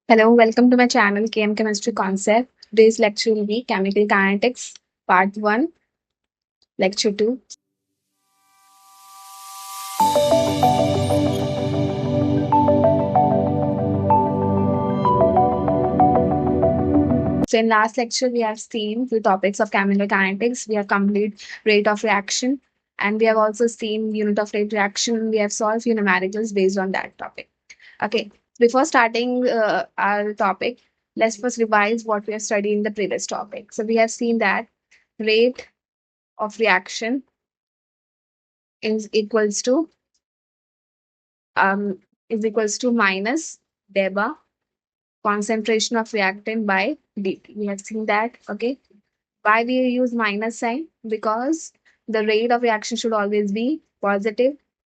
Hello, welcome to my channel KM Chemistry Concept. Today's lecture will be Chemical Kinetics, Part 1, Lecture 2. So, in last lecture, we have seen the topics of chemical kinetics. We have complete rate of reaction, and we have also seen unit of rate reaction. We have solved few numericals based on that topic. Okay, before starting our topic, let's first revise what we have studied in the previous topic. So, we have seen that rate of reaction is equals to um, minus delta concentration of reactant by dt. We have seen that. Okay. Why we use minus sign? Because the rate of reaction should always be positive,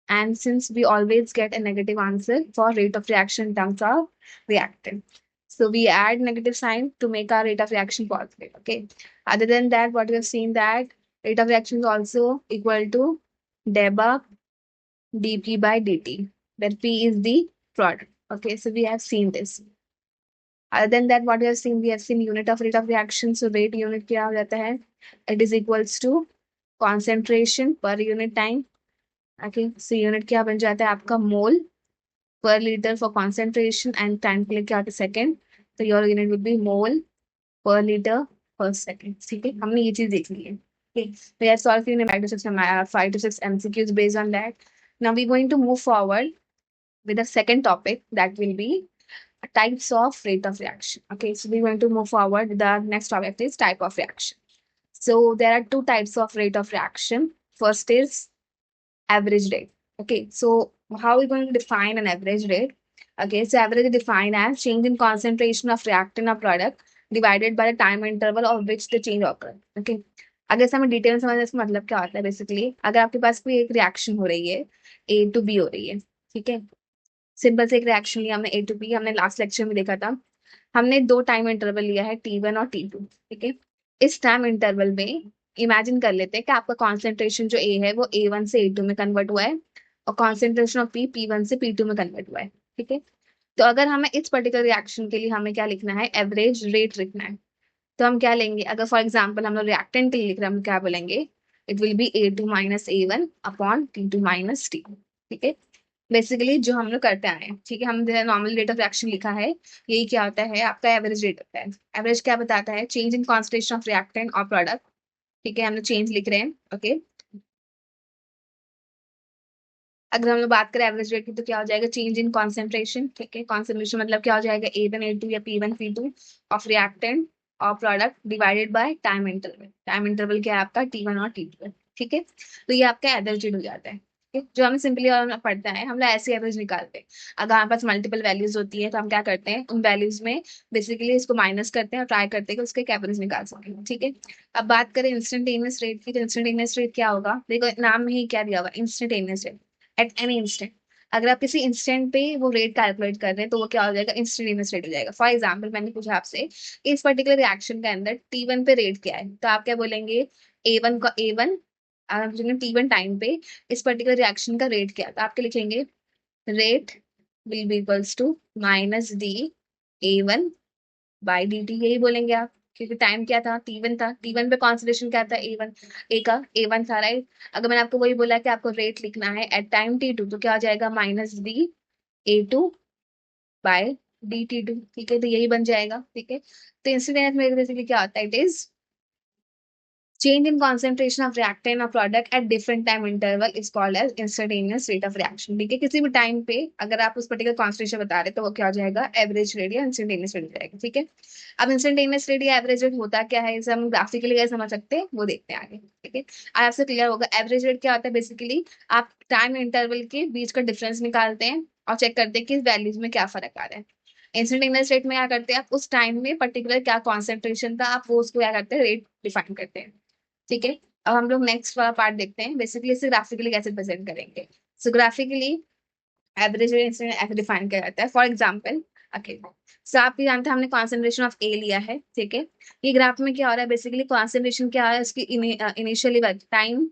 and since we always get a negative answer for rate of reaction in terms of reactant, so we add negative sign to make our rate of reaction positive. Okay. Other than that, what we have seen that rate of reaction is also equal to delta dp by dt, where p is the product. Okay, so we have seen this. Other than that, what we have seen unit of rate of reaction. So rate unit क्या हो जाता है? It is equals to concentration per unit time. Okay, so unit क्या बन जाता है आपका? मोल per liter for concentration, and time के लिए क्या होता है? सेकेंड. तो your unit will be mole per liter per second. ठीक है, हमने ये चीज देख ली है. Okay, we have solved in 5 to 6 MCQs based on that. Now we're going to move forward with the second topic, that will be types of rate of reaction. Okay, so we're going to move forward. The next topic is type of reaction. So there are two types of rate of reaction. First is average rate. Okay, so how are we going to define an average rate? Okay, so average is defined as change in concentration of reactant or product divided by the time interval of which the change occur. Okay, अगर से हमें detail समझने इसका मतलब क्या होता है? Basically अगर आपके पास कोई एक रिएक्शन हो रही है, ए टू बी हो रही है, ठीक है, सिंपल से एक रिएक्शन लिया हमने ए टू बी, हमने लास्ट लेक्चर में देखा था. हमने दो टाइम इंटरवल लिया है T1 और T2. ठीक है, इस टाइम इंटरवल में इमेजिन कर लेते हैं कि आपका कॉन्सेंट्रेशन जो ए है वो A1 से A2 में कन्वर्ट हुआ है, और कॉन्सेंट्रेशन ऑफ पी P1 से P2 में कन्वर्ट हुआ है. ठीक है, तो अगर हमें इस पर्टिकुलर रिएक्शन के लिए हमें क्या लिखना है? एवरेज रेट लिखना है. तो हम क्या लेंगे? अगर फॉर एग्जाम्पल हम लोग रिएक्टेंट के लिए लिख रहे हैं, हम क्या बोलेंगे? It will B A2 minus A1 upon T2 minus T. ठीक है, बेसिकली जो हम लोग करते आए हैं. ठीक है, हम नॉर्मल रेट ऑफ रिएक्शन लिखा है, यही क्या होता है? आपका एवरेज रेट होता है. एवरेज क्या बताता है? Change in concentration of reactant और प्रोडक्ट. ठीक है, हम लोग चेंज लिख रहे हैं. ओके, अगर हम लोग बात करें एवरेज रेट की तो क्या हो जाएगा? Change in concentration. ठीक है, कॉन्सेंट्रेशन मतलब क्या हो जाएगा? A1 A2 या P1 P2 ऑफ रिएक्टेंट और product divided by time interval. Time interval क्या है आपका? T1 और T2 है. ठीक है, तो ये आपका एवरेज रेट हो जाता है. ठीक है? जो हमें सिंपली पढ़ता है, हम लोग ऐसे एवरेज निकालते हैं. अगर हमारे पास मल्टीपल वैल्यूज होती है तो हम क्या करते हैं? उन वैल्यूज में बेसिकली इसको माइनस करते हैं और ट्राई करते हैं कि उसका एक एवरेज निकाल सकें. ठीक है, अब बात करें इंस्टेंटेनियस रेट की, तो इंस्टेंटेनियस रेट क्या होगा? देखो नाम में ही क्या दिया हुआ? Instantaneous rate, at any instant. अगर आप किसी इंस्टेंट पे वो रेट कैलकुलेट कर रहे हैं तो वो क्या हो जाएगा? इंस्टेंटेनियस रेट हो जाएगा. फॉर एग्जांपल मैंने पूछा आपसे इस पर्टिकुलर रिएक्शन के अंदर T1 पे रेट क्या है, तो आप क्या बोलेंगे? A1 का A1, आप पूछेंगे T1 टाइम पे इस पर्टिकुलर रिएक्शन का रेट क्या है, तो आप क्या लिखेंगे? Rate will be equals to minus d A1 by d t, यही बोलेंगे आप, क्योंकि टाइम क्या था? T1 था. T1 पे कॉन्सेंट्रेशन क्या था? A1, ए का A1 था, राइट. अगर मैंने आपको वही बोला कि आपको रेट लिखना है एट टाइम T2, तो क्या हो जाएगा? Minus d A2 by dt2. ठीक है, तो यही बन जाएगा. ठीक है, तो इंस्टेंटेनियस में बेसिकली क्या होता है? It is change in concentration of reactant or product at different time interval is called as instantaneous rate of reaction. ठीक है, किसी भी टाइम पे अगर आप उस पर्टिकुलर कॉन्सेंट्रेशन बता रहे तो वो क्या हो जाएगा? एवरेज रेट या इंस्टेंटेनियस रेट हो जाएगा. ठीक है, अब इंस्टेंटेनियस रेट या एवरेज रेट होता क्या है, इसे हम ग्राफिकली कैसे समझ सकते हैं वो देखते हैं आगे. ठीक है, आज आपसे क्लियर होगा. एवरेज रेट क्या होता है? बेसिकली आप टाइम इंटरवल के बीच का डिफरेंस निकालते हैं और चेक करते हैं कि इस वैल्यूज में क्या फर्क आ रहा है. इंस्टेंटेनियस रेट में क्या करते हैं? आप उस टाइम में पर्टिकुलर क्या कॉन्सेंट्रेशन था, आप वो उसको क्या करते हैं? रेट डिफाइन करते हैं. ठीक है, अब हम लोग नेक्स्ट वाला पार्ट देखते हैं, बेसिकली इसे ग्राफिकली कैसे प्रेजेंट करेंगे. सो ग्राफिकली एवरेज रेट ऐसे डिफाइन किया जाता है. फॉर एग्जांपल, ओके, सो आप ये जानते हैं हमने कॉन्सेंट्रेशन ऑफ ए लिया है. ठीक है, ये ग्राफ में क्या हो रहा है? बेसिकली कॉन्सेंट्रेशन क्या है उसकी? Initially time,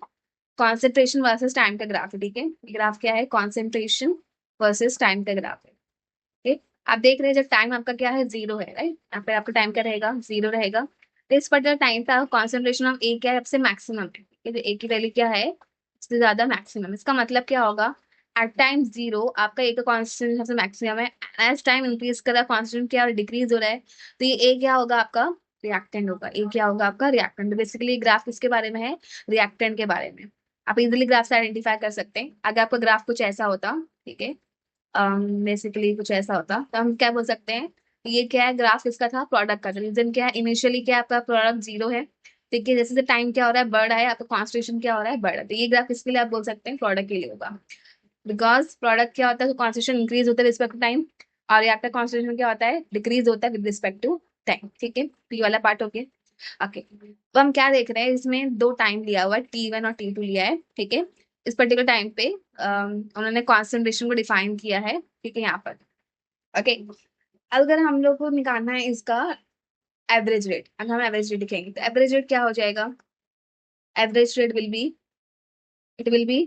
concentration versus time का ग्राफ है. ठीक है, ग्राफ क्या है? कॉन्सेंट्रेशन वर्सेस टाइम का ग्राफ है. ठीक, आप देख रहे हैं जब टाइम आपका क्या है, 0 है, राइट, यहाँ पे आपका टाइम क्या रहेगा, 0 रहेगा। तो इस पर्टिकुलर टाइम पे कॉन्सेंट्रेशन ऑफ ए क्या है, सबसे मैक्सिमम है, ठीक है, तो ए की वैल्यू क्या है, सबसे ज्यादा मैक्सिमम। इसका मतलब क्या होगा, एट टाइम 0 आपका ए का कॉन्सेंट्रेशन सबसे मैक्सिमम है। एज टाइम इंक्रीज कर रहा है, कॉन्सेंट्रेशन क्या डिक्रीज हो रहा है, तो ये ए क्या होगा आपका, रिएक्टेंट होगा। ए क्या होगा आपका, रिएक्टेंट। बेसिकली ग्राफ किसके बारे में है, रिएक्टेंट के बारे में। आप इजिली ग्राफ से आइडेंटिफाई कर सकते हैं। अगर आपका ग्राफ कुछ ऐसा होता, ठीक है, बेसिकली कुछ ऐसा होता, तो हम क्या बोल सकते हैं, ये क्या है, ग्राफ किसका था, प्रोडक्ट का। रीजन क्या है, इनिशियली क्या है, आपका प्रोडक्ट 0 है, ठीक है, जैसे जैसे टाइम क्या हो रहा है, बढ़ रहा है, आपका कॉन्सेंट्रेशन क्या हो रहा है, बढ़ रहा है। तो ये ग्राफ किसके लिए आप बोल सकते हैं, प्रोडक्ट के लिए होगा। बिकॉज प्रोडक्ट क्या होता है, कॉन्सेंट्रेशन इंक्रीज होता है रिस्पेक्ट टू टाइम, और यहाँ का कॉन्सेंट्रेशन क्या होता है, डिक्रीज होता है विद रिस्पेक्ट टू टाइम, ठीक है, तो ये वाला पार्ट हो गया। ओके, तो हम क्या देख रहे हैं, इसमें दो टाइम लिया हुआ है, T1 और T2 लिया है, ठीक है। इस पर्टिकुलर टाइम पे उन्होंने कॉन्सेंट्रेशन को डिफाइन किया है, ठीक है, यहाँ पर। ओके, अगर हम लोग को निकालना है इसका एवरेज रेट, अगर हम एवरेज रेट लिखेंगे तो एवरेज रेट क्या हो जाएगा, average rate will be, it will be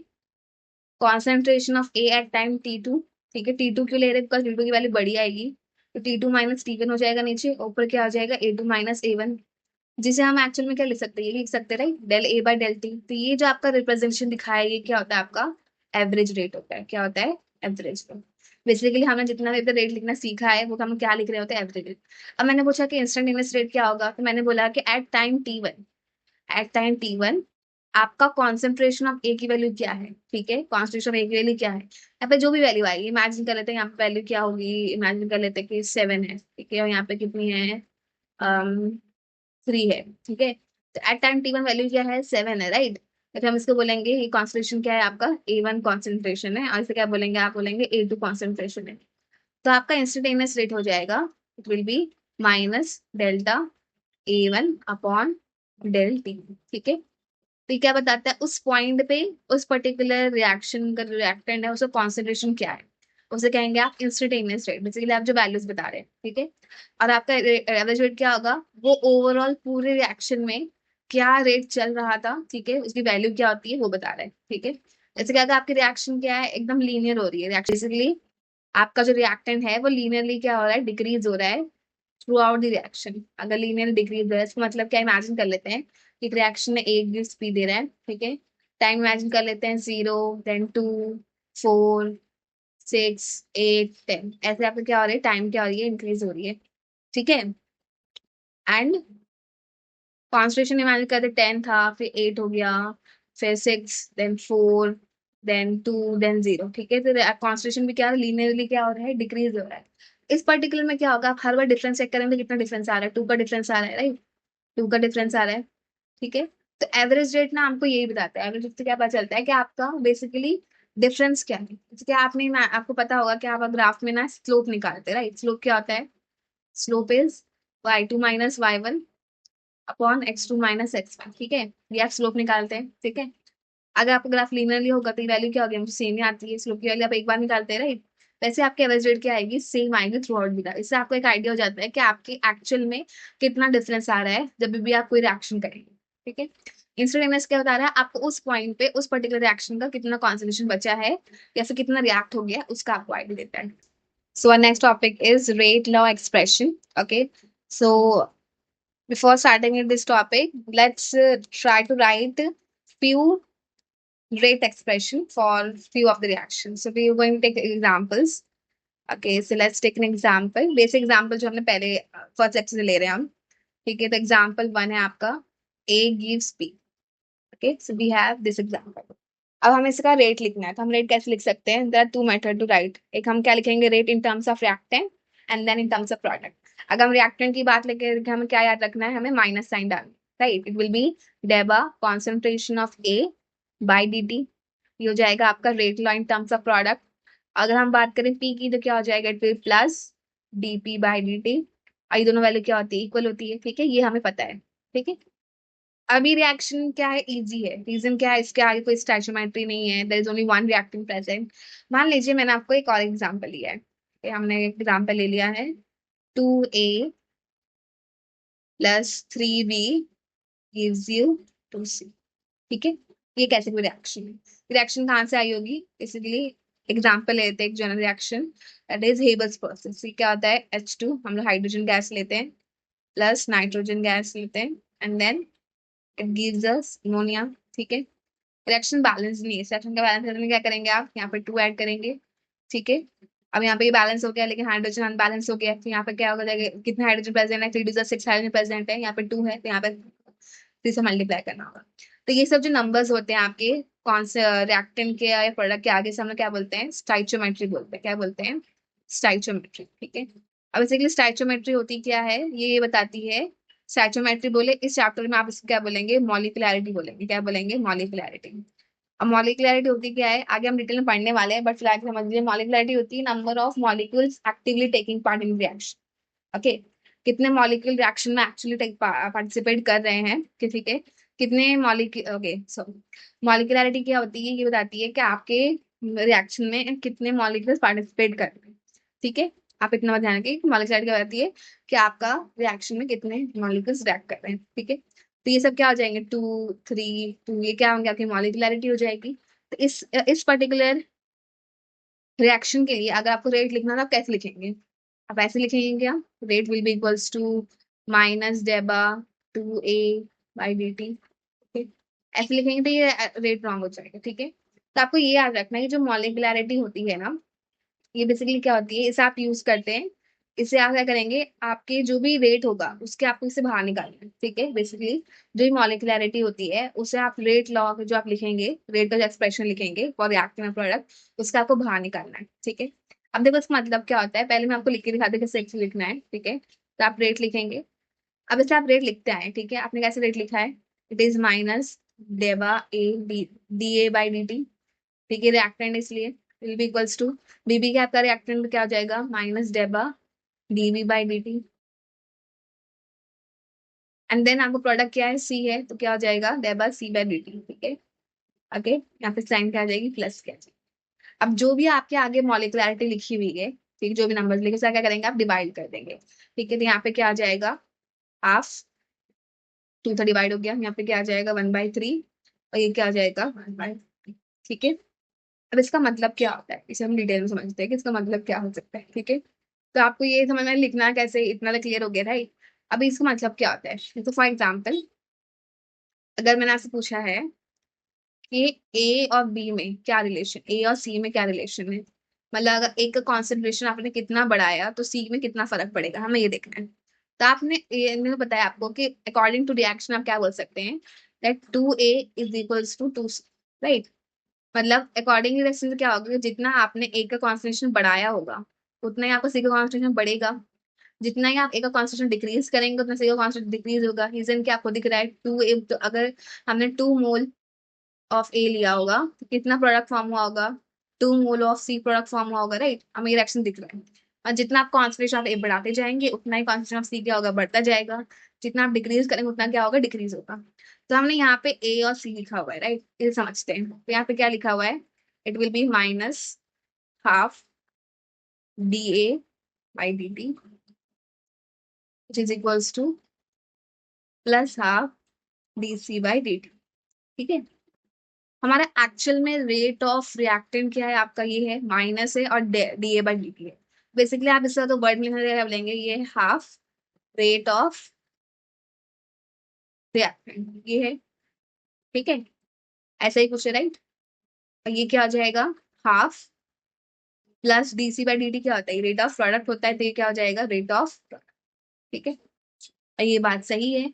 concentration of A at time T2, ठीक है, T2 क्यों ले रहे हैं, बिकॉज T2 की वैल्यू बड़ी आएगी, तो T2 माइनस T1 हो जाएगा, नीचे ऊपर क्या हो जाएगा, A2 माइनस A1, जिसे हम एक्चुअल में क्या लिख सकते हैं, ये लिख सकते हैं, right, del A by del T। तो ये जो आपका रिप्रेजेंटेशन दिखाया है, ये क्या होता है, आपका एवरेज रेट होता है, क्या होता है, एवरेज रेट। बेसिकली हमने जितना देर रेट लिखना सीखा है, वो हम क्या लिख रहे होते हैं, एवरेज रेट। अब मैंने पूछा कि इंस्टेंटेनियस रेट क्या होगा, तो मैंने बोला कि at time T1, at time T1 आपका कॉन्सेंट्रेशन ऑफ ए की वैल्यू क्या है, ठीक है, कॉन्सेंट्रेशन ऑफ ए की वैल्यू क्या है, यहाँ पे जो भी वैल्यू आएगी, इमेजिन कर लेते हैं यहाँ पे वैल्यू क्या होगी, इमेजिन कर लेते हैं कि 7 है, ठीक है, और यहाँ पे कितनी है, 3 है, ठीक है। तो एट टाइम T1 वैल्यू क्या है, 7 है, राइट। तो फिर हम इसको बोलेंगे ये कॉन्सेंट्रेशन क्या है आपका, A1 कॉन्सेंट्रेशन है, और इसे क्या बोलेंगे, आप बोलेंगे A2 कॉन्सेंट्रेशन है। तो आपका इंस्टेंटेनियस रेट हो जाएगा, it will be minus delta A1 upon del T, ठीक है। तो ये क्या बताता है, उस पॉइंट पे उस पर्टिकुलर रिएक्शन का रिएक्टेंट है, उसका कॉन्सेंट्रेशन क्या है, उसे कहेंगे आप इंस्टेंटेनियस रेट, बेसिकली आप जो वैल्यूज बता रहे हैं, ठीक है। और आपका एवरेज रेट क्या होगा, वो ओवरऑल पूरे रिएक्शन में क्या रेट चल रहा था, ठीक है, उसकी वैल्यू क्या होती है वो बता रहे हैं, ठीक है। जैसे क्या, आपकी रिएक्शन क्या है, एकदम लीनियर हो रही है रिएक्शन, बेसिकली आपका जो रिएक्टेंट है वो लीनियरली क्या हो रहा है, डिक्रीज हो रहा है थ्रू आउट द रिएक्शन। अगर लीनियर डिक्रीज हो रहा है, इसका मतलब क्या, इमेजिन कर लेते हैं कि रिएक्शन में एक गिव स्पीड दे रहा है, ठीक है, टाइम इमेजिन कर लेते हैं 0, देन 2, 4, 6, 8, 10, ऐसे आपका क्या हो रहा है, टाइम क्या हो रही है, इंक्रीज हो रही है, ठीक है। एंड कॉन्सेंट्रेशन इमेजिन करते 10 था, फिर 8 हो गया, फिर 6, देन 4, देन 2, देन 0, ठीक है। तो कॉन्सेंट्रेशन भी क्या लीनियरली क्या हो रहा है, डिक्रीज हो रहा है। इस पर्टिकुलर में क्या होगा, आप हर बार डिफरेंस चेक करेंगे, कितना डिफरेंस आ रहा है, 2 का डिफरेंस आ रहा है, राइट, 2 का डिफरेंस आ रहा है, ठीक है। तो एवरेज रेट ना हमको यही बताता है, एवरेज रेट से क्या पता चलता है कि आपका बेसिकली डिफरेंस क्या है। जैसे कि आपने ना, आपको पता होगा कि आप ग्राफ में ना स्लोप निकालते हैं, राइट, स्लोप क्या होता है, slope is y2 minus y1 upon x2 minus x1, ठीक है, ये आप स्लोप निकालते हैं, ठीक है। अगर आपका ग्राफ लीनियरली होगा तो वैल्यू क्या होगी, हमको सेम ही आती है, स्लोप की वैल्यू आप एक बार निकालते हैं, राइट। वैसे आपकी एवरेज रेट क्या आएगी, सेम आएगी थ्रू आउट द ग्राफ। इससे आपको एक आइडिया हो जाता है कि आपके एक्चुअल में कितना डिफरेंस आ रहा है जब भी आप कोई रिएक्शन करेंगे, ठीक है। इंस्टेंटेनियस क्या बता रहा है, आपको उस पॉइंट पे उस पर्टिकुलर रिएक्शन का कितना कॉन्सेंट्रेशन बचा है, या फिर कितना रिएक्ट हो गया है, उसका आपको आइडिया देता है। So our next topic is rate law expression. Okay. So before starting with this topic, let's try to write few rate expression for few of the reactions. So we are going to take examples. Okay, so let's take an example. Basic example जो हमने पहले first lecture से ले रहे हैं हम, ठीक है। तो एग्जाम्पल 1 है आपका, A gives B. Okay, so we have this example. अब हमें इसका रेट लिखना है, तो हम रेट कैसे लिख सकते हैं, there are two method to write. एक हम क्या लिखेंगे, rate in terms of reactant and then in terms of product. अगर हम रिएक्टेंट की बात लेके हमें क्या याद रखना है, हमें माइनस साइन डालना, राइट। इट विल बी डेबा concentration of A by d t, ये हो जाएगा आपका rate law in terms of product. अगर हम बात करें पी की, तो क्या हो जाएगा, it will plus D P by d T, और ये दोनों वैल्यू क्या होती है, इक्वल होती है, ठीक है, ये हमें पता है, ठीक है। अभी रिएक्शन क्या है, इजी है, रीजन क्या है, इसके आगे कोई स्टैचोमेट्री नहीं है, there is only one reacting present. मान लीजिए मैंने आपको एक और एग्जांपल लिया है, हमने एक एग्जांपल ले लिया है, 2a plus 3b gives you 2c, ठीक है। ये कैसे कोई रिएक्शन है, रिएक्शन कहाँ से आई होगी, बेसिकली एग्जाम्पल लेते हैं एक general reaction, that is Haber's process. ये क्या होता है, H2 हम लोग हाइड्रोजन गैस लेते हैं प्लस नाइट्रोजन गैस लेते हैं and then it gives us ammonia. ठीक है, रिएक्शन बैलेंस नहीं है, रिएक्शन का बैलेंस करने में क्या करेंगे, आप यहाँ पे 2 ऐड करेंगे। ठीक है, अब यहाँ पे ये बैलेंस हो गया लेकिन हाइड्रोजन अनबैलेंस हो गया, तो यहाँ पे क्या हो जाएगा, कितने हाइड्रोजन प्रेजेंट है, 3 to 6 हाइड्रोजन प्रेजेंट है, यहाँ पे 2 है तो यहाँ पे 3 से मल्टीप्लाई करना होगा। तो ये सब जो नंबर्स होते हैं आपके कौन से रिएक्टेंट के या प्रोडक्ट के आगे से हम लोग क्या बोलते हैं, स्टाइचोमेट्री बोलते हैं। क्या बोलते हैं, स्टाइचोमेट्री। ठीक है, अब बेसिकली स्टाइचोमेट्री होती क्या है, ये बताती है। स्टाइचोमेट्री बोले इस चैप्टर में आप इसको क्या बोलेंगे, मॉलिक्युलैरिटी बोलेंगे। क्या बोलेंगे, मॉलिक्युलैरिटी। अब मॉलिक्युलैरिटी होती क्या है, आगे हम डिटेल में पढ़ने वाले हैं, बट फिलहाल समझ लीजिए मॉलिक्युलैरिटी होती है number of molecules actively taking part in reaction. Okay, कितने मॉलिक्यूल रिएक्शन में एक्चुअली पार्टिसिपेट कर रहे हैं कि ठीक है, कितने मॉलिक्यूल। ओके, सो मॉलिक्युलैरिटी क्या होती है, ये बताती है कि आपके रिएक्शन में कितने मॉलिक्यूल्स पार्टिसिपेट कर रहे हैं। ठीक है, आप इतना ध्यान रखिए कि मॉलिक्युलैरिटी क्या बताती है कि आपका रिएक्शन में कितने मॉलिक्यूल्स रिएक्ट कर रहे हैं। ठीक है, तो ये सब क्या हो जाएंगे, 2 3 2, ये क्या होंगे, आपकी मॉलिक्युलैरिटी हो जाएगी। तो इस पर्टिकुलर रिएक्शन के लिए अगर आपको रेट लिखना था, आप कैसे लिखेंगे, आप ऐसे लिखेंगे क्या, rate will be equals to minus डेबा 2A/dt। ठीक, ऐसे लिखेंगे तो ये रेट रॉन्ग हो जाएगा। ठीक है, तो आपको ये याद रखना है कि जो मॉलिक्युलैरिटी होती है ना, ये बेसिकली क्या होती है, इसे आप यूज करते हैं। इसे आप क्या करेंगे, आपके जो भी रेट होगा उसके आपको इसे बाहर निकालना है। ठीक है, बेसिकली जो मॉलिक्युलैरिटी होती है उसे आप रेट लॉ जो आप लिखेंगे, रेट का जो एक्सप्रेशन लिखेंगे फॉर रिएक्टिव प्रोडक्ट, उसका आपको बाहर निकालना है। ठीक है, अब देखो इसका मतलब क्या होता है, पहले मैं आपको लिख के दिखाती हूँ कैसे लिखना है। ठीक है, तो आप रेट लिखेंगे। अब इसे आप रेट लिखते आए, ठीक है, आपने कैसे रेट लिखा है, इट इज माइनस डेबा A/डी A/dt। ठीक है, रिएक्टेंट इसलिए विल बी इक्वल्स टू बीबी का आपका रिएक्टेंट क्या हो जाएगा, माइनस डेबा dV/dt। एंड देन आपको प्रोडक्ट क्या है, सी है, तो क्या हो जाएगा, डेबा C/dt। ठीक है, ओके, यहाँ पे साइन क्या आ जाएगी, प्लस क्या आ जाएगी। अब जो भी आपके आगे मॉलिक्युलैरिटी लिखी हुई है, ठीक, जो भी नंबर लिखे उसका क्या करेंगे, आप डिवाइड कर देंगे। ठीक है, तो यहाँ पे क्या आ जाएगा, हाफ, 2 था डिवाइड हो गया, यहाँ पे क्या आ जाएगा 1/3, और ये क्या आ जाएगा 1/3। ठीक है, अब इसका मतलब क्या होता है, इसे हम डिटेल में समझते हैं कि इसका मतलब क्या हो सकता है। ठीक है, तो आपको ये समझ में लिखना कैसे, इतना तो क्लियर हो गया, राइट। अभी इसका मतलब क्या होता है, तो फॉर एग्जाम्पल अगर मैंने आपसे पूछा है कि ए और बी में क्या रिलेशन, ए और सी में क्या रिलेशन है, मतलब अगर एक का कॉन्सेंट्रेशन आपने कितना बढ़ाया तो सी में कितना फर्क पड़ेगा, हमें ये देखना है। तो आपने ये मैंने बताया आपको कि अकॉर्डिंग टू रिएक्शन आप क्या बोल सकते हैं, दैट 2A = 2C, राइट। मतलब अकॉर्डिंग रिएक्शन से क्या होगा कि जितना आपने एक का कॉन्सेंट्रेशन बढ़ाया होगा उतना ही आपका सी का कॉन्सेंट्रेशन बढ़ेगा, जितना ही आप एक का कॉन्सेंट्रेशन डिक्रीज करेंगे उतना सी का कॉन्सेंट्रेशन डिक्रीज होगा। रीजन क्या आपको दिख रहा है, 2A, तो अगर हमने 2 मोल ऑफ ए लिया होगा तो कितना प्रोडक्ट फॉर्म हुआ होगा, 2 mole of C product form हुआ होगा, राइट। हमें ये रिएक्शन दिख रहा है। और जितना आप कॉन्सेंट्रेशन ऑफ ए बढ़ाते जाएंगे उतना ही कॉन्सेंट्रेशन ऑफ सी क्या होगा, बढ़ता जाएगा। जितना आप डिक्रीज करेंगे उतना क्या होगा, डिक्रीज होगा। तो हमने यहाँ पे ए और सी लिखा हुआ है, राइट, ये समझते हैं। तो यहाँ पे क्या लिखा हुआ है, it will be minus half dA/dt which is equals to plus half dC/dt। ठीक है, हमारा एक्चुअल में रेट ऑफ रिएक्टेंट क्या है, आपका ये है माइनस है और dA/dt है। बेसिकली आप इसका तो वर्ड में लेंगे, ये हाफ रेट ऑफ रिएक्टेंट ये है। ठीक है, ऐसा ही कुछ है, राइट। और ये क्या हो जाएगा, हाफ प्लस dC/dt क्या होता है, रेट ऑफ प्रोडक्ट होता है, तो ये क्या हो जाएगा, रेट ऑफ प्रोडक्ट। ठीक है, और ये बात सही है।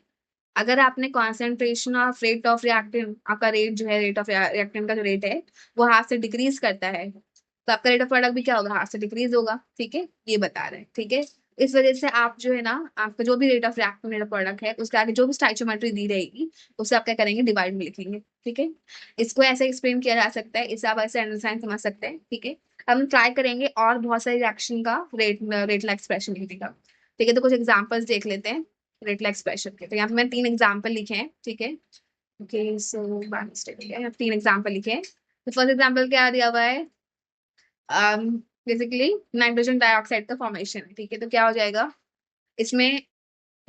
अगर आपने concentration of rate of reactant, आपका रेट जो है, रेट ऑफ रिएक्टेंट का जो रेट है वो हाफ से डिक्रीज करता है, तो आपका रेट ऑफ प्रोडक्ट भी क्या होगा, हाफ से डिक्रीज होगा। ठीक है, ये बता रहे हैं। ठीक है, इस वजह से आप जो है ना, आपका जो भी rate of reactant rate of product है उसके आगे जो भी स्टाइचोमेट्री दी रहेगी उसे आप क्या करेंगे, डिवाइड में लिखेंगे। ठीक है, इसको ऐसे एक्सप्लेन किया जा सकता है, इसे आप ऐसे अंडरस्टैंड समझ सकते हैं। ठीक है, हम ट्राई करेंगे और बहुत सारे रिएक्शन का रेट ला एक्सप्रेशन लिखने का। ठीक है, तो कुछ एग्जाम्पल्स देख लेते हैं रेट ला एक्सप्रेशन के। तो यहाँ पे मैंने 3 एग्जाम्पल लिखे हैं। ठीक है, ओके, सो बाय मिस्टेक है, यहाँ 3 एग्जाम्पल लिखे हैं। तो फर्स्ट एग्जाम्पल क्या दिया हुआ है, बेसिकली नाइट्रोजन डाइऑक्साइड का फॉर्मेशन है। ठीक है, तो क्या हो जाएगा, इसमें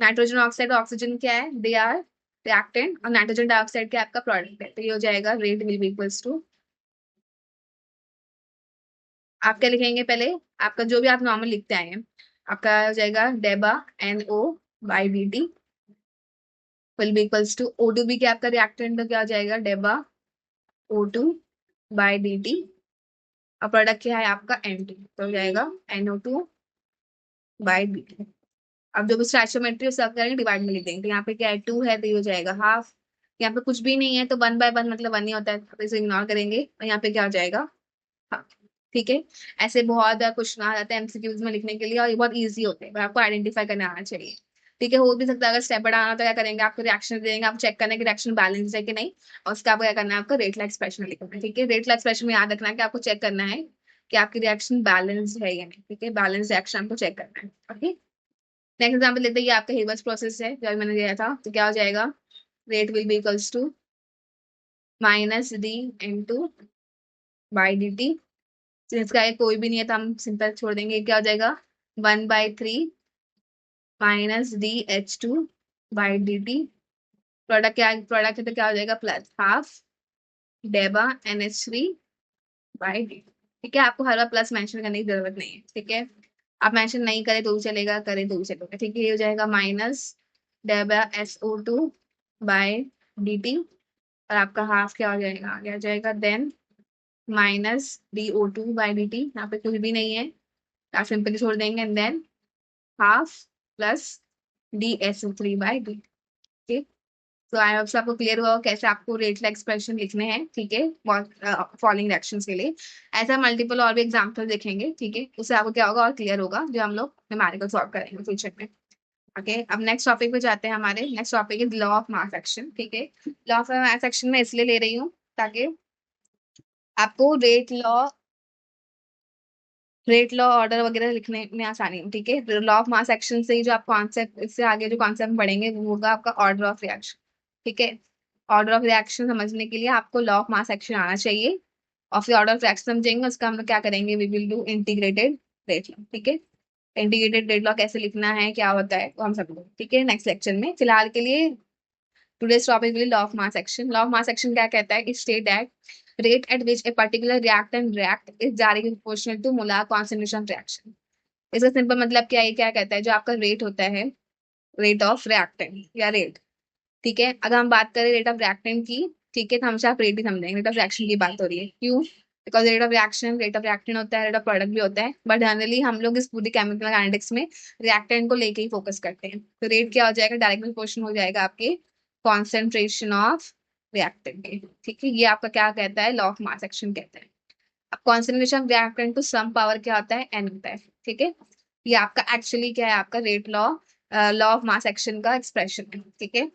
नाइट्रोजन ऑक्साइड और ऑक्सीजन क्या है, दे आर रिएक्टेंट, और नाइट्रोजन डाइऑक्साइड क्या आपका प्रोडक्ट है। तो ये हो जाएगा rate will be equals to आप क्या लिखेंगे पहले, आपका जो भी आप नॉर्मल लिखते आए हैं, आपका हो जाएगा डेबा NO/dt will be equals to O2 भी, क्या आपका रिएक्टेंट तो क्या हो जाएगा डेबा O2/dt, और प्रोडक्ट क्या है आपका N2, तो हो जाएगा NO2/dt। अब जो भी स्टैचोमेट्री सब करेंगे डिवाइड में लिख देंगे, तो यहाँ पे क्या है 2 है तो ये हो जाएगा हाफ, यहाँ पे कुछ भी नहीं है तो 1/1 मतलब 1 ही होता है, तो इसे इग्नोर करेंगे और यहाँ पे क्या हो जाएगा हाँ। ठीक है, ऐसे बहुत क्वेश्चन आ जाते हैं एमसीक्यूज में लिखने के लिए, और ये बहुत इजी होते हैं, पर आपको आइडेंटिफाई करना आना चाहिए। ठीक है, हो भी सकता है अगर स्टेप बढ़ाना तो क्या करेंगे, आपको रिएक्शन देंगे, आप चेक करने की रिएक्शन बैलेंस है कि नहीं, और उसका आपको क्या करना है, आपको रेट ला एक्सप्रेशन लिखना है। ठीक है, रेट ला एक्सप्रेशन में याद रखना है कि आपको चेक करना है कि आपकी रिएक्शन बैलेंस है या नहीं। ठीक है, बैलेंस रिएक्शन आपको चेक करना है। ओके, नेक्स्ट एग्जाम्पल लेते हैं, ये आपका हेबर्स प्रोसेस है जो मैंने दिया था, तो क्या हो जाएगा, rate will be equals to -D/2/dt, इसका ये कोई भी नहीं है तो हम सिंपल छोड़ देंगे, क्या हो जाएगा 1/3 -DH2/dt, प्रोडक्ट क्या, प्रोडक्ट है तो क्या हो जाएगा प्लस हाफ डेबा NH3/dt। ठीक है, आपको हर बार प्लस मेंशन करने की जरूरत नहीं है। ठीक है, आप मेंशन नहीं करें तो भी चलेगा, करें तो भी चलेगा। ठीक है, ये हो जाएगा माइनस डेबा SO2/dt, और आपका हाफ क्या हो जाएगा, आगे आ जाएगा देन -DO2/dt, यहाँ पे कुछ भी नहीं है, आप सिंपली छोड़ देंगे, and than half plus DSO3/dt। ठीक, तो आई होप आपको क्लियर हुआ हो कैसे आपको रेट ला एक्सप्रेशन लिखने हैं। ठीक है, फॉलोइंग रिएक्शंस के लिए ऐसा मल्टीपल और भी एग्जांपल देखेंगे। ठीक है, उससे आपको क्या होगा और क्लियर होगा, जो हम लोग न्यूमेरिकल सॉल्व करेंगे फ्यूचर में। ओके, अब नेक्स्ट टॉपिक पे जाते हैं, हमारे next topic is law of mass action. ठीक है, लॉ ऑफ मास एक्शन में इसलिए ले रही हूँ ताकि आपको रेट लॉ ऑर्डर वगैरह लिखने में आसानी हो। ठीक है, लॉ ऑफ मास एक्शन से ही जो आप कॉन्सेप्ट, इससे आगे जो कॉन्सेप्ट पढ़ेंगे वो होगा आपका ऑर्डर ऑफ रिएक्शन। ठीक है, ऑर्डर ऑफ रिएक्शन समझने के लिए आपको लॉ ऑफ मास एक्शन आना चाहिए, और फिर ऑर्डर ऑफ रिएक्शन समझेंगे, उसका हम लोग क्या करेंगे, we will do integrated rate law. ठीक है, इंटीग्रेटेड रेट लॉ कैसे लिखना है, क्या होता है, वो हम समझेंगे। ठीक है, नेक्स्ट लेक्चर में, फिलहाल के लिए today's topic will be law of mass action. Law of mass action क्या कहता है, it state that rate at which a particular reactant react is directly proportional to molar concentration of reaction. इसका simple मतलब क्या है, क्या कहता है, जो आपका रेट होता है, रेट ऑफ रिएक्टेंट या रेट। ठीक है, अगर हम बात करें रेट ऑफ रिएक्टेंट की, ठीक है, तो हमेशा आप रेट ही समझेंगे, रेट ऑफ रिएक्शन की बात हो रही है, क्यों, because rate of reaction rate of reactant होता है, रेट ऑफ प्रोडक्ट भी होता है, बट जनरली हम लोग इस पूरी केमिकल काइनेटिक्स में रिएक्टेंट को लेके ही फोकस करते हैं। तो रेट क्या हो जाएगा, डायरेक्ट प्रोपोर्शनल हो जाएगा आपके कॉन्सेंट्रेशन ऑफ रिएक्टेंट के। ठीक है, ये आपका क्या कहता है, लॉ ऑफ मास एक्शन कहता है। अब concentration of reactant to some power क्या होता है, n होता है। ठीक है, ये आपका एक्चुअली क्या है, आपका rate law, law of mass action का एक्सप्रेशन है। ठीक है,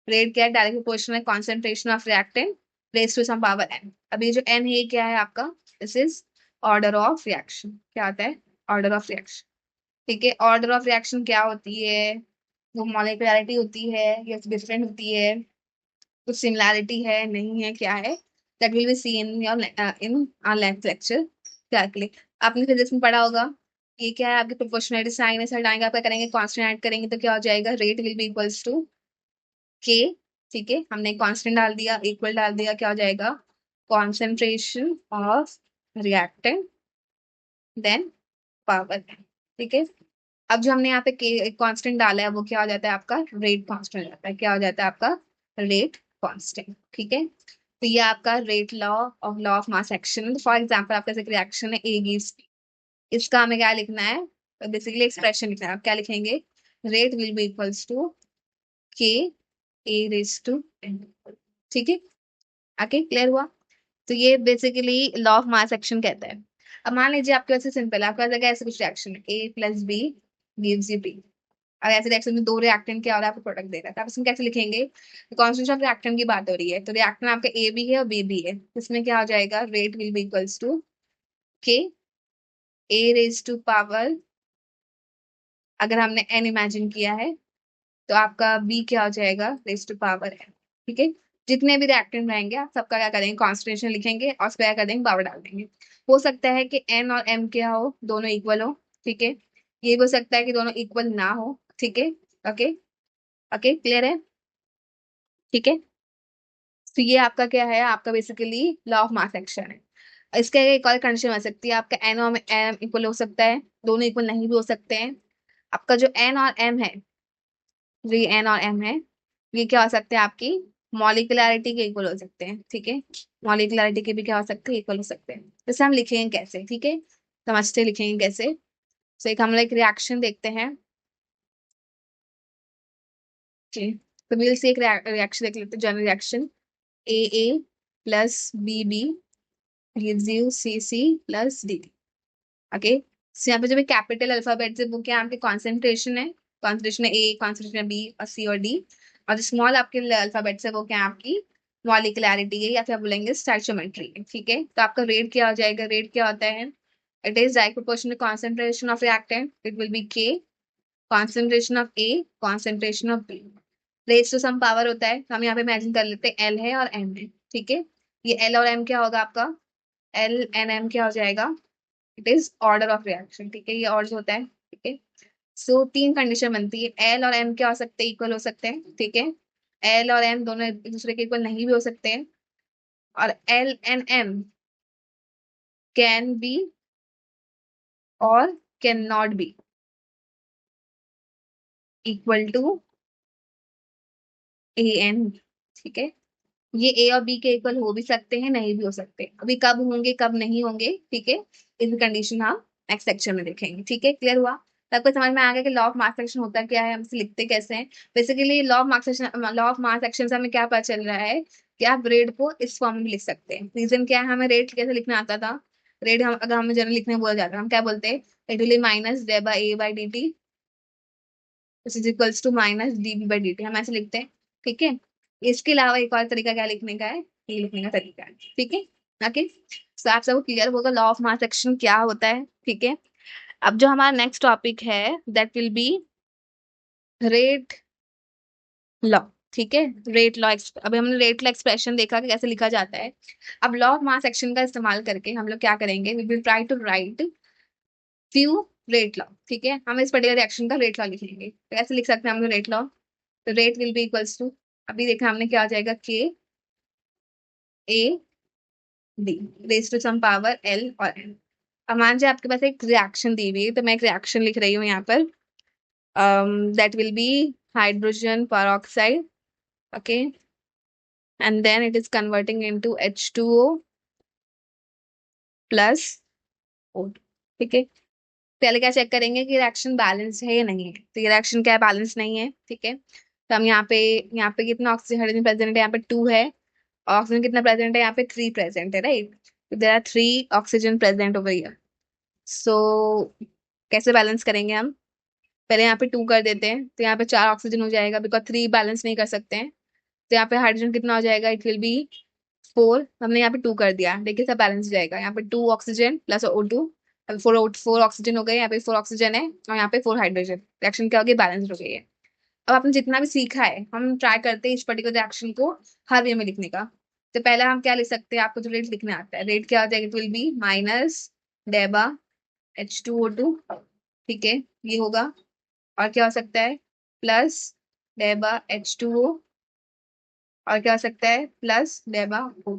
रेट क्या है, direct proportional concentration of reactant raise to some power n। अब ये जो n है क्या है आपका, this is order of reaction, क्या होता है, ऑर्डर ऑफ रिएक्शन। ठीक है, ऑर्डर ऑफ रिएक्शन क्या होती है, वो मॉलिक्युलरिटी होती है या डिफरेंट होती है, कुछ सिमिलैरिटी है नहीं है, क्या है, that will be see in your in our next lecture. Exactly, आपने फिजिक्स में पढ़ा होगा, ये क्या है, आपकी प्रोपोर्शनलिटी साइन है, हटाएंगे, आपका करेंगे कांस्टेंट ऐड करेंगे तो क्या हो जाएगा, rate will be equals to k. ठीक है, हमने कांस्टेंट डाल दिया, इक्वल डाल दिया, क्या हो जाएगा, concentration of reactant then power. ठीक है, अब जो हमने यहाँ पे के कांस्टेंट डाला है वो क्या हो जाता है आपका, रेट कांस्टेंट हो जाता है, क्या हो जाता है आपका, रेट कांस्टेंट। ठीक है, तो ये आपका rate law of mass action. For example आपका जैसे रिएक्शन है ए गिव्स बी, इसका हमें क्या लिखना है, तो बेसिकली एक्सप्रेशन लिखना है। आप क्या लिखेंगे, rate will be equals to k A raise to N. ठीक है, आके क्लियर हुआ। तो ये basically law of mass action कहता है। अब मान लीजिए आपके पास सिंपल है, आपके पास ऐसे कुछ रिएक्शन है, A plus B gives you B. और ऐसे रिएक्शन में दो रिएक्टेंट क्या हो रहा है, आपको प्रोडक्ट दे रहा है, तो आप इसमें कैसे लिखेंगे, तो कॉन्सेंट्रेशन ऑफ रिएक्टेंट की बात हो रही है, तो रिएक्टेंट आपका ए भी है और बी भी है, इसमें क्या हो जाएगा, rate will be equals to k A raise to power, अगर हमने एन इमेजिन किया है तो आपका बी क्या हो जाएगा, रेज टू पावर एन। ठीक है, जितने भी रिएक्टेंट रहेंगे आप सबका क्या करेंगे, कॉन्सेंट्रेशन लिखेंगे और उस पर क्या कर देंगे, पावर डाल देंगे। हो सकता है कि एन और एम क्या हो, दोनों इक्वल हो। ठीक है, ये भी हो सकता है कि दोनों इक्वल ना हो। ठीक है, ओके, ओके क्लियर है। ठीक है, तो ये आपका क्या है, आपका basically law of mass action है। इसके आगे एक और कंडीशन हो सकती है, आपका एन और एम इक्वल हो सकता है, दोनों इक्वल नहीं भी हो सकते हैं। आपका जो एन और एम है, जो ये एन और एम है, ये क्या हो सकते हैं आपकी मॉलिकुलरिटी के इक्वल हो सकते हैं, ठीक है। मॉलिकुलरिटी के भी क्या हो सकते हैं, इक्वल हो सकते हैं। जैसे हम लिखेंगे कैसे, ठीक है, समझते लिखेंगे कैसे। तो एक हम लोग एक रिएक्शन देखते हैं, ठीक। तो we'll से एक रिएक्शन देख लेते हैं, general reaction A plus B gives you C plus D. Okay, so यहाँ पे जो भी कैपिटल अल्फाबेट है वो क्या आपके कॉन्सेंट्रेशन है, कॉन्सेंट्रेशन है ए, कॉन्सेंट्रेशन है बी और सी और डी। और जो स्मॉल आपके अल्फाबेट्स है वो क्या आपकी मॉलिकुलरिटी है, या फिर आप बोलेंगे स्टैचोमेट्री है, ठीक है। तो आपका रेट क्या हो जाएगा, रेट क्या होता है, it is direct proportional concentration of reactant, it will be K, concentration of A, concentration of B, raise to some power होता है। तो हम यहाँ पे इमेजिन कर लेते हैं एल है और एम है, ठीक है। ये एल और एम क्या होगा आपका, एल एन एम क्या हो जाएगा, it is order of reaction, ठीक है, ये ऑर्डर होता है, ठीक है। सो तीन कंडीशन बनती है, एल और एम क्या हो सकते हैं, इक्वल हो सकते हैं, ठीक है। एल और एम दोनों एक दूसरे के इक्वल नहीं भी हो सकते हैं, और l and m can be और can not be equal to a n, ठीक है। ये ए और बी के इक्वल हो भी सकते हैं, नहीं भी हो सकते, अभी कब होंगे कब नहीं होंगे, ठीक है, इसकी कंडीशन हम नेक्स्ट सेक्शन में देखेंगे, ठीक है। क्लियर हुआ, तब समझ में आ गया कि लॉ ऑफ मास एक्शन होता क्या है, हम इसे लिखते कैसे हैं। Basically law of mass action से हमें क्या पता चल रहा है कि आप रेट को इस फॉर्म में लिख सकते हैं। रीजन क्या है, हमें रेट कैसे लिखना आता था, रेट हम अगर हमें जनरल लिखने बोला जाता है हम क्या बोलते हैं, it will minus d by A by d t is equals to minus d B by d t, हम ऐसे लिखते हैं, ठीक है। इसके अलावा एक और तरीका क्या लिखने का है, ये लिखने का तरीका है, ठीक है। ओके, सो आप सबको क्लियर होगा लॉ ऑफ मास एक्शन क्या होता है, ठीक है। अब जो हमारा नेक्स्ट टॉपिक है that will B rate law, ठीक है। रेट लॉ, अभी हमने रेट लॉ एक्सप्रेशन देखा कि कैसे लिखा जाता है। अब लॉ ऑफ मास एक्शन का इस्तेमाल करके हम लोग क्या करेंगे, we will try to write few rate law, ठीक है। हम इस पर्टिकुलर रिएक्शन का रेट लॉ लिखेंगे, तो कैसे लिख सकते हैं हम लोग रेट लॉ, तो rate will be equals to, अभी देखा हमने क्या आ जाएगा, k A D raise to some power l और एन। अब मान लीजिए आपके पास एक रिएक्शन दी हुई है, तो मैं एक रिएक्शन लिख रही हूँ यहाँ पर, that will B hydrogen peroxide, okay, and then it is converting into H2O plus O, ठीक है। पहले क्या चेक करेंगे कि रिएक्शन बैलेंस है या नहीं है, तो ये रिएक्शन क्या बैलेंस नहीं है, ठीक है। तो हम यहाँ पे कितना ऑक्सीजन हाइड्रोजन प्रेजेंट है, यहाँ पे 2 है, ऑक्सीजन कितना प्रेजेंट है, यहाँ पे 3 प्रेजेंट है, राइट। तो there are 3 oxygen present over here. So कैसे बैलेंस करेंगे हम, पहले यहाँ पे 2 कर देते हैं, तो यहाँ पे 4 ऑक्सीजन हो जाएगा, बिकॉज 3 बैलेंस नहीं कर सकते हैं। तो यहाँ पे हाइड्रोजन कितना हो जाएगा, इट विल बी 4, हमने यहाँ पे 2 कर दिया, देखिए सब बैलेंस हो जाएगा, यहाँ पे 2 ऑक्सीजन प्लस O2, 4 ऑक्सीजन हो गए, यहाँ पे 4 ऑक्सीजन है और यहाँ पे 4 हाइड्रोजन, रिएक्शन क्या हो गई, बैलेंस हो गई है। अब आपने जितना भी सीखा है हम ट्राई करते हैं इस पर्टिकुलर रिएक्शन को हर वे में लिखने का। तो पहले हम क्या लिख सकते हैं, आपको जो रेट लिखने आता है, रेट क्या हो जाएगा, इट विल बी माइनस डेबा H2O2, ठीक है, ये होगा। और क्या हो सकता है, प्लस डेबा H2O, और क्या हो सकता है, प्लस डेबा O,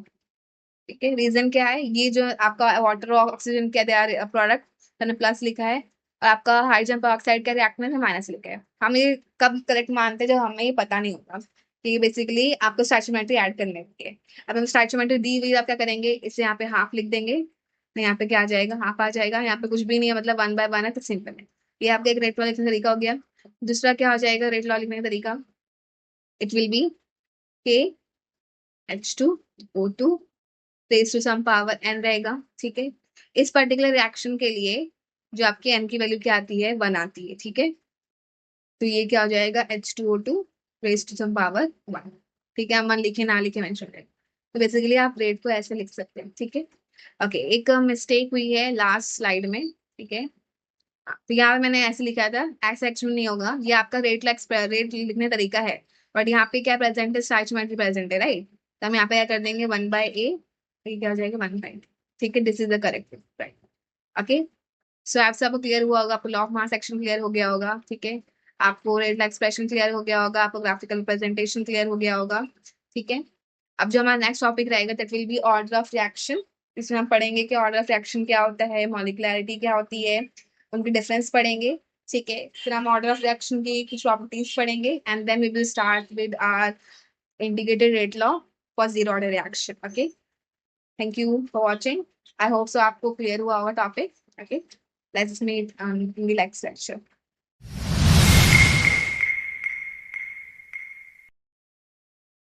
ठीक है। रीजन क्या है, ये जो आपका वाटर और ऑक्सीजन क्या दिया प्रोडक्ट, मैंने प्लस लिखा है, और आपका हाइड्रोजन पेरोक्साइड का रिएक्टेंट है माइनस लिखा है। हम ये कब करेक्ट मानते हैं, जब हमें ये पता नहीं होता कि बेसिकली आपको स्टैचोमेट्री ऐड करने की है। अब हम स्टैचोमेट्री दी हुई आप क्या करेंगे, इसे यहाँ पे हाफ लिख देंगे, तो यहाँ पे क्या आ जाएगा, हाफ आ जाएगा, यहाँ पे कुछ भी नहीं है, मतलब 1 बाय 1 है, तो सिंपल है। ये आपका एक रेट लॉ लिखने का तरीका हो गया। दूसरा क्या हो जाएगा रेट लॉ लिखने का तरीका, it will be k H2O2 raise to some power n रहेगा, ठीक है। इस पर्टिकुलर रिएक्शन के लिए जो आपकी n की वैल्यू क्या आती है, 1 आती है, ठीक है। तो ये क्या हो जाएगा, H2O2 raise to some power 1, ठीक है। हम 1 लिखे ना लिखे मेंशन करें, तो बेसिकली आप रेट को ऐसे लिख सकते हैं, ठीक है। ओके, एक मिस्टेक हुई है लास्ट स्लाइड में, ठीक है। तो यहाँ पे मैंने ऐसे लिखा था, ऐसा एक्चुअली नहीं होगा, ये आपका रेट लिखने का तरीका है, बट यहाँ पे क्या प्रेजेंट है, स्टैचोमेट्री प्रेजेंट है, राइट। तो हम यहाँ पे क्या कर देंगे, 1 बाय ए, ये क्या हो जाएगा, 1 बाय, ठीक है, this is the correct, right. Okay, so आप सबको क्लियर हुआ होगा, आपको law of mass action clear हो गया होगा, ठीक है। आपको रेट एक्सप्रेशन क्लियर हो गया होगा, आपको ग्राफिकल प्रेजेंटेशन क्लियर हो गया होगा, ठीक है। अब जो हमारा नेक्स्ट टॉपिक रहेगा that will B order of reaction, इसमें हम पढ़ेंगे कि ऑर्डर ऑफ रिएक्शन क्या होता है, मॉलिक्युलैरिटी क्या होती है, उनकी डिफरेंस पढ़ेंगे। ठीक है, फिर हम ऑर्डर ऑफ रिएक्शन की कुछ प्रॉपर्टीज पढ़ेंगे and then we will start with our integrated rate law for zero order reaction. Okay, thank you for watching. I hope so आपको क्लियर हुआ होगा topic. Okay, let's meet in the next lecture.